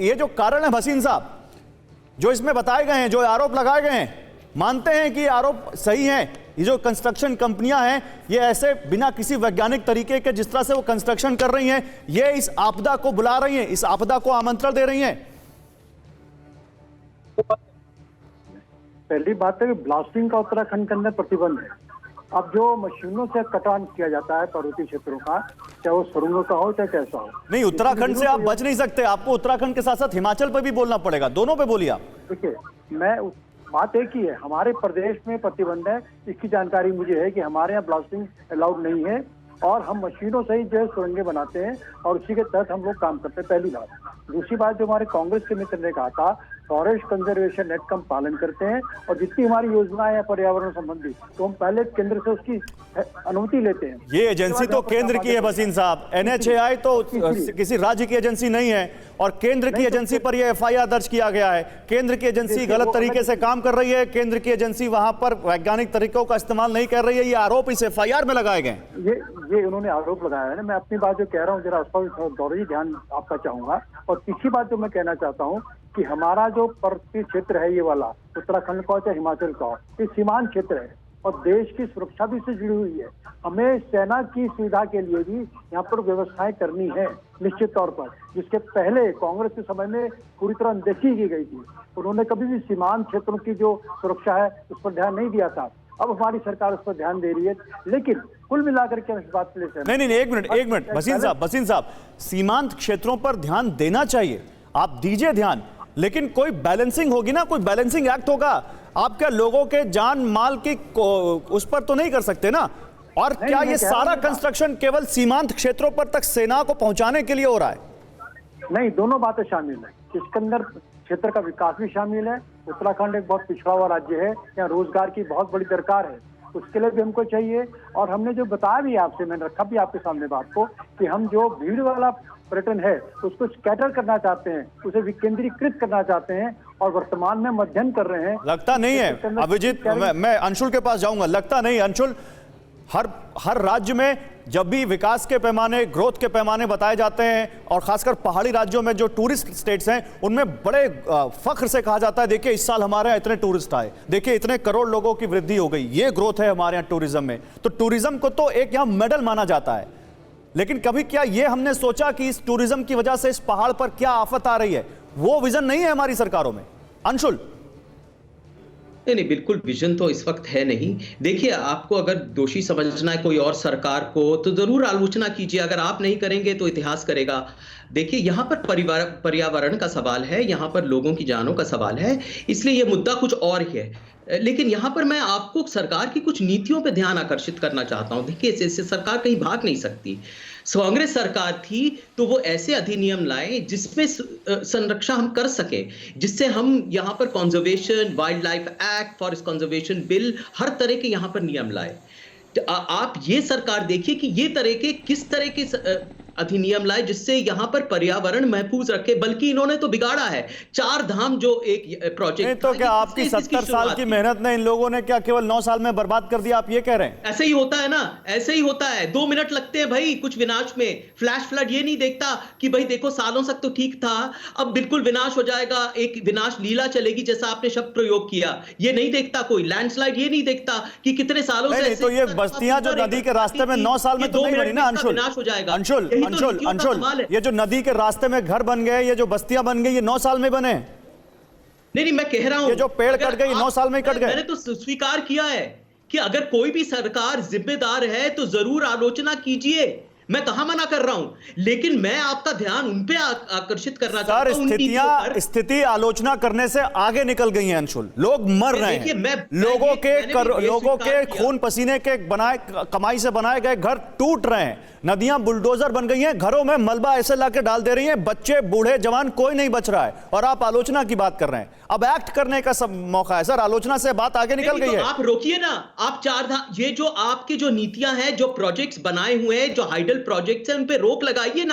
ये जो कारण है भसीन साहब, जो इसमें बताए गए हैं, जो आरोप लगाए गए हैं, मानते हैं कि आरोप सही हैं? ये जो कंस्ट्रक्शन कंपनियां हैं, ये ऐसे बिना किसी वैज्ञानिक तरीके के जिस तरह से वो कंस्ट्रक्शन कर रही हैं, ये इस आपदा को बुला रही हैं, इस आपदा को आमंत्रण दे रही हैं। पहली बात है कि ब्लास्टिंग का उत्तराखंड के अंदर प्रतिबंध है। अब जो मशीनों से कटान किया जाता है पर्वतीय क्षेत्रों का, चाहे वो सुरंगों का हो चाहे कैसा हो, नहीं, उत्तराखंड से आप बच नहीं सकते, आपको उत्तराखंड के साथ साथ हिमाचल पर भी बोलना पड़ेगा, दोनों पे बोलिए आप। देखिए, बात एक ही है, हमारे प्रदेश में प्रतिबंध है, इसकी जानकारी मुझे है कि हमारे यहाँ ब्लास्टिंग अलाउड नहीं है और हम मशीनों से ही जो सुरंगें बनाते हैं और उसी के तहत हम लोग काम करते हैं। पहली बात। दूसरी बात, जो हमारे कांग्रेस के मित्र ने कहा था, फॉरेस्ट कंजर्वेशन एक्ट का हम पालन करते हैं और जितनी हमारी योजनाएं हैं पर्यावरण संबंधी, तो हम पहले केंद्र से उसकी अनुमति लेते हैं। ये एजेंसी तो केंद्र की है भसीन साहब, NHAI तो किसी राज्य की एजेंसी नहीं है और केंद्र की एजेंसी पर यह FIR दर्ज किया गया है। केंद्र की एजेंसी गलत तरीके से काम कर रही है, केंद्र की एजेंसी वहां पर वैज्ञानिक तरीकों का इस्तेमाल नहीं कर रही है, ये आरोप इस FIR में लगाए गए। ये उन्होंने आरोप लगाया है ना। मैं अपनी बात जो कह रहा हूँ जरा उस पर गौरव ध्यान आपका चाहूंगा। और तीसरी बात जो मैं कहना चाहता हूँ कि हमारा जो पर्वतीय क्षेत्र है, ये वाला उत्तराखंड का हो चाहे हिमाचल का हो, ये सीमांत क्षेत्र है और देश की सुरक्षा भी इससे जुड़ी हुई है। हमें सेना की सुविधा के लिए भी यहाँ पर व्यवस्थाएं करनी है निश्चित तौर पर, जिसके पहले कांग्रेस के समय में पूरी तरह अनदेखी की गई थी। उन्होंने कभी भी सीमांत क्षेत्रों की जो सुरक्षा है उस पर ध्यान नहीं दिया था। अब हमारी सरकार उस पर ध्यान दे रही है, लेकिन कुल मिलाकर के इस बात से नहीं, एक मिनट भसीन साहब, सीमांत क्षेत्रों पर ध्यान देना चाहिए, आप दीजिए ध्यान, लेकिन कोई बैलेंसिंग होगी ना, कोई बैलेंसिंग एक्ट होगा। आप क्या लोगों के जान माल की उस पर तो नहीं कर सकते ना? और क्या ये सारा कंस्ट्रक्शन केवल सीमांत क्षेत्रों पर तक सेना को पहुंचाने के लिए हो रहा है? नहीं, दोनों बातें शामिल है। इसके अंदर क्षेत्र का विकास भी शामिल है। उत्तराखंड एक बहुत पिछड़ा हुआ राज्य है, यहाँ रोजगार की बहुत बड़ी दरकार है, उसके लिए भी हमको चाहिए। और हमने जो बताया भी आपसे, मैंने रखा भी आपके सामने बात को, कि हम जो भीड़ वाला पर्यटन है उसको स्कैटर करना चाहते हैं, उसे विकेंद्रीकृत करना चाहते हैं और वर्तमान में मध्यम कर रहे हैं। लगता नहीं है अभिजीत, मैं अंशुल के पास जाऊंगा, लगता नहीं अंशुल, हर राज्य में जब भी विकास के पैमाने, ग्रोथ के पैमाने बताए जाते हैं और खासकर पहाड़ी राज्यों में जो टूरिस्ट स्टेट्स हैं, उनमें बड़े फख्र से कहा जाता है, देखिए इस साल हमारे यहाँ इतने टूरिस्ट आए, देखिए इतने करोड़ लोगों की वृद्धि हो गई, ये ग्रोथ है हमारे यहाँ टूरिज्म में। तो टूरिज्म को तो एक यहाँ मेडल माना जाता है, लेकिन कभी क्या ये हमने सोचा कि इस टूरिज्म की वजह से इस पहाड़ पर क्या आफत आ रही है? वो विजन नहीं है हमारी सरकारों में। अंशुल? नहीं, बिल्कुल विजन तो इस वक्त है नहीं। देखिए, आपको अगर दोषी समझना है कोई और सरकार को, तो जरूर आलोचना कीजिए, अगर आप नहीं करेंगे तो इतिहास करेगा। देखिए, यहाँ पर पर्यावरण का सवाल है, यहाँ पर लोगों की जानों का सवाल है, इसलिए ये मुद्दा कुछ और ही है। लेकिन यहाँ पर मैं आपको सरकार की कुछ नीतियों पे ध्यान आकर्षित करना चाहता हूँ। देखिए, इससे सरकार कहीं भाग नहीं सकती। कांग्रेस सरकार थी तो वो ऐसे अधिनियम लाए जिसमें संरक्षण हम कर सके, जिससे हम यहाँ पर conservation, wildlife act, forest conservation bill, हर तरह के यहाँ पर नियम लाए। आप ये सरकार देखिए कि ये तरह के किस तरह के अधिनियम लाए जिससे यहां पर पर्यावरण महफूज रखे, बल्कि इन्होंने तो बिगाड़ा है। 4 धाम जो एक प्रोजेक्ट, तो क्या आपकी 70 साल की मेहनत ने इन लोगों ने क्या केवल 9 साल में बर्बाद कर दिया, आप ये कह रहे हैं? ऐसे ही होता है ना, ऐसे ही होता है। 2 मिनट लगते हैं भाई कुछ विनाश में। फ्लैश फ्लड ये नहीं देखता कि भाई देखो सालों तक तो ठीक था, अब बिल्कुल विनाश हो जाएगा, एक विनाश लीला चलेगी जैसा आपने शब्द प्रयोग किया, ये नहीं देखता कोई। लैंडस्लाइड ये नहीं देखता कि कितने सालों से। तो ये बस्तियां जो नदी के रास्ते में 9 साल में तो नहीं बनी ना अंशुल? विनाश हो जाएगा। अंशुल, ये जो नदी के रास्ते में घर बन गए, ये जो बस्तियां बन गई, ये 9 साल में बने? नहीं, मैं कह रहा हूं ये जो पेड़ कट गए 9 साल में कट गए। मैंने तो स्वीकार किया है कि अगर कोई भी सरकार जिम्मेदार है तो जरूर आलोचना कीजिए, मैं कहां मना कर रहा हूं, लेकिन मैं आपका ध्यान उन पे आकर्षित करना चाहता हूं। स्थिति आलोचना करने से आगे निकल गई है अंशुल, लोग मर रहे हैं, लोगों के खून पसीने के कमाई से बनाए गए घर टूट रहे हैं, नदियां बुलडोजर बन गई हैं, घरों में मलबा ऐसे लाके डाल दे रही हैं, बच्चे बूढ़े जवान कोई नहीं बच रहा है, और आप आलोचना की बात कर रहे हैं। अब एक्ट करने का सब मौका है सर, आलोचना से बात आगे निकल गई है। आप रोकिए ना, आप ये जो आपकी जो नीतियां हैं, जो प्रोजेक्ट्स बनाए हुए हैं, जो हाइडल प्रोजेक्ट्स हैं, उन पे रोक लगाइए ना।